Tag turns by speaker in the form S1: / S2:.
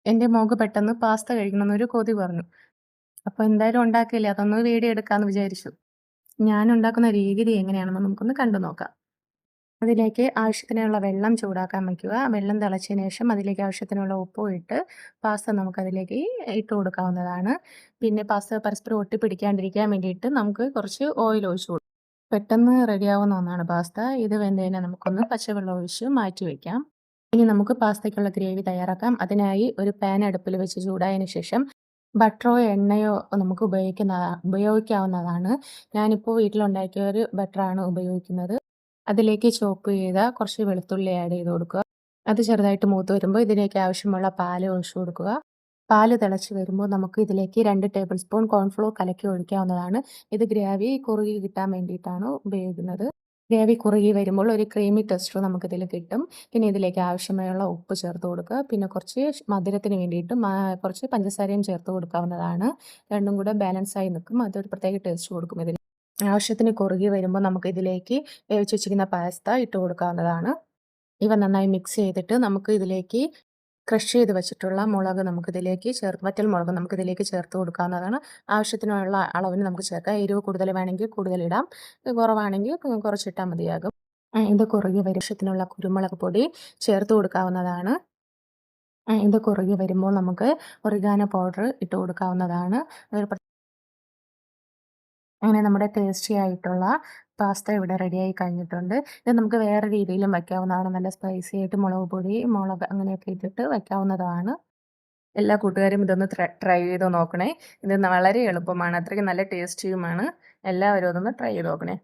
S1: എൻ്റെ മോൾക്ക് പെട്ടെന്ന് പാസ്ത കഴിക്കണമെന്നൊരു കൊതി പറഞ്ഞു. അപ്പോൾ എന്തായാലും ഉണ്ടാക്കിയില്ലേ അതൊന്ന് വീഡിയോ എടുക്കാമെന്ന് വിചാരിച്ചു. ഞാൻ ഉണ്ടാക്കുന്ന രീതി എങ്ങനെയാണെന്ന് നമുക്കൊന്ന് കണ്ടു നോക്കാം. അതിലേക്ക് ആവശ്യത്തിനുള്ള വെള്ളം ചൂടാക്കാൻ വയ്ക്കുക. വെള്ളം തിളച്ചതിന് ശേഷം അതിലേക്ക് ആവശ്യത്തിനുള്ള ഉപ്പും ഇട്ട് പാസ്ത നമുക്കതിലേക്ക് ഇട്ട് കൊടുക്കാവുന്നതാണ്. പിന്നെ പാസ്ത പരസ്പരം ഒട്ടിപ്പിടിക്കാണ്ടിരിക്കാൻ വേണ്ടിയിട്ട് നമുക്ക് കുറച്ച് ഓയിൽ ഒഴിച്ച് കൊടുക്കാം. പെട്ടെന്ന് റെഡിയാവുന്ന ഒന്നാണ് പാസ്ത. ഇത് വെന്തതിനെ നമുക്കൊന്ന് പച്ചവെള്ളം ഒഴിച്ച് മാറ്റി വയ്ക്കാം. ഇനി നമുക്ക് പാസ്തയ്ക്കുള്ള ഗ്രേവി തയ്യാറാക്കാം. അതിനായി ഒരു പാൻ അടുപ്പിൽ വെച്ച് ചൂടായതിന് ശേഷം ബട്ടറോ എണ്ണയോ നമുക്ക് ഉപയോഗിക്കാവുന്നതാണ്. ഞാനിപ്പോൾ വീട്ടിലുണ്ടാക്കിയ ഒരു ബട്ടറാണ് ഉപയോഗിക്കുന്നത്. അതിലേക്ക് ചോപ്പ് ചെയ്ത കുറച്ച് വെളുത്തുള്ളി ആഡ് ചെയ്ത് കൊടുക്കുക. അത് ചെറുതായിട്ട് മൂത്ത് വരുമ്പോൾ ഇതിലേക്ക് ആവശ്യമുള്ള പാല് ഒഴിച്ച് കൊടുക്കുക. പാല് തിളച്ച് വരുമ്പോൾ നമുക്ക് ഇതിലേക്ക് 2 ടേബിൾ സ്പൂൺ കോൺഫ്ലോർ കലക്കി ഒഴിക്കാവുന്നതാണ്. ഇത് ഗ്രേവി കുറുകി കിട്ടാൻ വേണ്ടിയിട്ടാണ് ഉപയോഗിക്കുന്നത്. ഗ്രേവി കുറുകി വരുമ്പോൾ ഒരു ക്രീമി ടെക്സ്ചർ നമുക്കിതിൽ കിട്ടും. പിന്നെ ഇതിലേക്ക് ആവശ്യമായുള്ള ഉപ്പ് ചേർത്ത് കൊടുക്കുക. പിന്നെ കുറച്ച് മധുരത്തിന് വേണ്ടിയിട്ട് കുറച്ച് പഞ്ചസാരയും ചേർത്ത് കൊടുക്കാവുന്നതാണ്. രണ്ടും കൂടെ ബാലൻസായി നിൽക്കും. അതൊരു പ്രത്യേക ടേസ്റ്റ് കൊടുക്കും ഇതിന്. ആവശ്യത്തിന് കുറുകി വരുമ്പോൾ നമുക്കിതിലേക്ക് വേവിച്ച് വെച്ചിരിക്കുന്ന പാസ്ത ഇട്ട് കൊടുക്കാവുന്നതാണ്. ഇവ നന്നായി മിക്സ് ചെയ്തിട്ട് നമുക്ക് ഇതിലേക്ക് ക്രഷ് ചെയ്ത് വെച്ചിട്ടുള്ള മുളക് നമുക്കിതിലേക്ക് വറ്റൽമുളക് നമുക്കിതിലേക്ക് ചേർത്ത് കൊടുക്കാവുന്നതാണ്. ആവശ്യത്തിനുള്ള അളവിന് നമുക്ക് ചേർക്കാം. എരിവ് കൂടുതൽ വേണമെങ്കിൽ കൂടുതലിടാം, കുറവാണെങ്കിൽ കുറച്ചിട്ടാൽ മതിയാകും. ഇത് കുറുകി ആവശ്യത്തിനുള്ള കുരുമുളക് പൊടി ചേർത്ത് കൊടുക്കാവുന്നതാണ്. ഇത് കുറുകി വരുമ്പോൾ നമുക്ക് ഒറിഗാനോ പൗഡർ ഇട്ട് കൊടുക്കാവുന്നതാണ്. അങ്ങനെ നമ്മുടെ ടേസ്റ്റി ആയിട്ടുള്ള പാസ്ത ഇവിടെ റെഡിയായി കഴിഞ്ഞിട്ടുണ്ട്. ഇത് നമുക്ക് വേറെ രീതിയിലും വയ്ക്കാവുന്നതാണ്. നല്ല സ്പൈസി ആയിട്ട് മുളക് പൊടി, മുളക് അങ്ങനെയൊക്കെ ഇട്ടിട്ട് വയ്ക്കാവുന്നതാണ്. എല്ലാ കൂട്ടുകാരും ഇതൊന്ന് ട്രൈ ചെയ്ത് നോക്കണേ. ഇത് വളരെ എളുപ്പമാണ്. അത്രയ്ക്ക് നല്ല ടേസ്റ്റിയുമാണ്. എല്ലാവരും അതൊന്ന് ട്രൈ ചെയ്ത് നോക്കണേ.